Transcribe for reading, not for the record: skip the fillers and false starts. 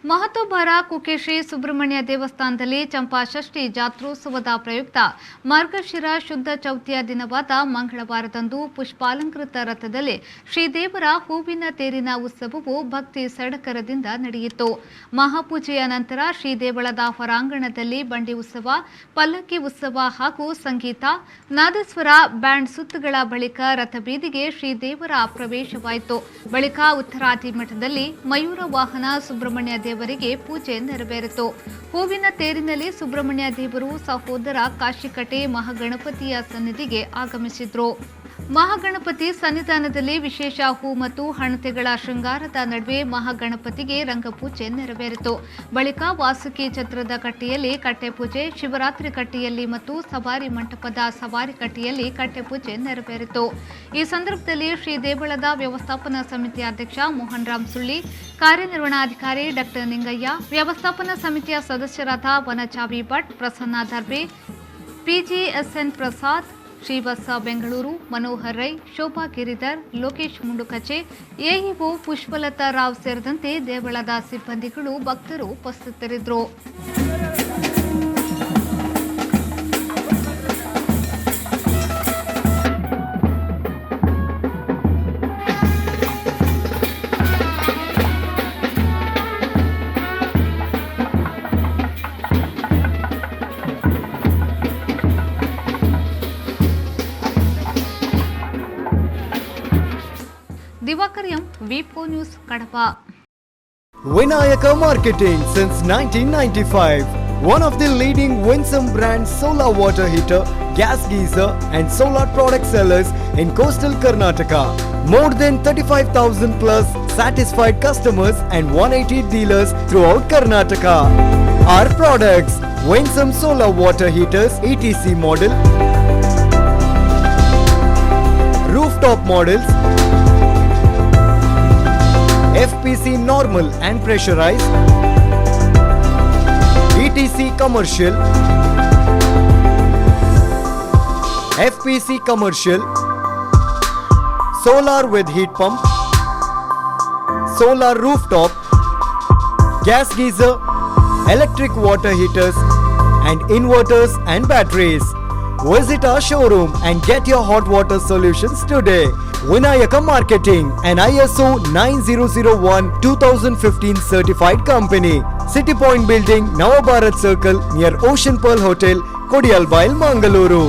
ಮಹತೋಬರ ಕುಕ್ಕೆ ಶ್ರೀ ಸುಬ್ರಹ್ಮಣ್ಯ ದೇವಸ್ಥಾನದಲ್ಲಿ ಚಂಪಾಷಷ್ಠಿ ಜಾತ್ರೋತ್ಸವದ ಪ್ರಯುಕ್ತ ಮಾರ್ಗಶಿರ ಶುದ್ಧ ಚೌತಿಯ ದಿನವಾದ ಮಂಗಳವಾರದಂದು ಪುಷ್ಪಾಲಂಕೃತ ರಥದಲ್ಲಿ ಶ್ರೀದೇವರ ಹೂವಿನ ತೇರಿನ ಉತ್ಸವವು ಭಕ್ತಿ ಸಡಗರದಿಂದ ನಡೆಯಿತು. ಮಹಾಪೂಜೆಯ ನಂತರ ಶ್ರೀದೇವಳದ ಹೊರಾಂಗಣದಲ್ಲಿ ಬಂಡಿ ಉತ್ಸವ, ಪಲ್ಲಕ್ಕಿ ಉತ್ಸವ ಹಾಗೂ ಸಂಗೀತ, ನಾದಸ್ವರ, ಬ್ಯಾಂಡ್ ಸುತ್ತುಗಳ ಬಳಿಕ ರಥಬೀದಿಗೆ ಶ್ರೀದೇವರ ಪ್ರವೇಶವಾಯಿತು. ಬಳಿಕ ಉತ್ತರಾದಿ ಮಠದಲ್ಲಿ ಮಯೂರ ವಾಹನ ಸುಬ್ರಹ್ಮಣ್ಯ ದೇವರಿಗೆ ಪೂಜೆ ನೆರವೇರಿತು. ಹೂವಿನ ತೇರಿನಲ್ಲಿ ಸುಬ್ರಹ್ಮಣ್ಯ ದೇವರು ಸಹೋದರ ಕಾಶಿಕಟೆ ಮಹಾಗಣಪತಿಯ ಸನ್ನಿಧಿಗೆ ಆಗಮಿಸಿದ್ರು. ಮಹಾಗಣಪತಿ ಸನ್ನಿಧಾನದಲ್ಲಿ ವಿಶೇಷ ಹೂ ಮತ್ತು ಹಣತೆಗಳ ಶೃಂಗಾರದ ನಡುವೆ ಮಹಾಗಣಪತಿಗೆ ರಂಗಪೂಜೆ ನೆರವೇರಿತು. ಬಳಿಕ ವಾಸುಕಿ ಛತ್ರದ ಕಟ್ಟೆಯಲ್ಲಿ ಕಟ್ಟೆಪೂಜೆ, ಶಿವರಾತ್ರಿ ಕಟ್ಟೆಯಲ್ಲಿ ಮತ್ತು ಸವಾರಿ ಮಂಟಪದ ಸವಾರಿ ಕಟ್ಟೆಯಲ್ಲಿ ಕಟ್ಟೆಪೂಜೆ ನೆರವೇರಿತು. ಈ ಸಂದರ್ಭದಲ್ಲಿ ಶ್ರೀದೇವಳದ ವ್ಯವಸ್ಥಾಪನಾ ಸಮಿತಿ ಅಧ್ಯಕ್ಷ ಮೋಹನ್ ರಾಮ್ ಸುಳ್ಳಿ, ಕಾರ್ಯನಿರ್ವಹಣಾಧಿಕಾರಿ ಡಾ ನಿಂಗಯ್ಯ, ವ್ಯವಸ್ಥಾಪನಾ ಸಮಿತಿಯ ಸದಸ್ಯರಾದ ವನಚಾವಿ ಭಟ್, ಪ್ರಸನ್ನ ದರ್ಬೆ, ಪಿಜಿಎಸ್ಎನ್ ಪ್ರಸಾದ್, ಶ್ರೀವತ್ಸ ಬೆಂಗಳೂರು, ಮನೋಹರ್ ರೈ, ಶೋಭಾ ಗಿರಿಧರ್, ಲೋಕೇಶ್ ಮುಂಡುಕಚೆ, ಎಇಒ ಪುಷ್ಪಲತಾ ರಾವ್ ಸೇರಿದಂತೆ ದೇವಳದ ಸಿಬ್ಬಂದಿಗಳು, ಭಕ್ತರು ಉಪಸ್ಥಿತರಿದ್ದರು. ದಿವಾಕರ್ಯಂ ವಿಪೋ news Kadapa. Vinayaka Marketing since 1995. One of the leading Winsome brand solar water heater, gas geyser and solar product sellers in coastal Karnataka. More than 35,000 plus satisfied customers and 180 dealers throughout Karnataka. Our products: Winsome solar water heaters ETC model, rooftop models, FPC normal and pressurized, ETC commercial, FPC commercial, solar with heat pump, solar rooftop, gas geyser, electric water heaters and inverters and batteries. Visit our showroom and get your hot water solutions today. Vinayaka Marketing, an ISO 9001-2015 certified company. City Point Building, Navabharat Circle near Ocean Pearl Hotel, Kodiyalbail, Mangaluru.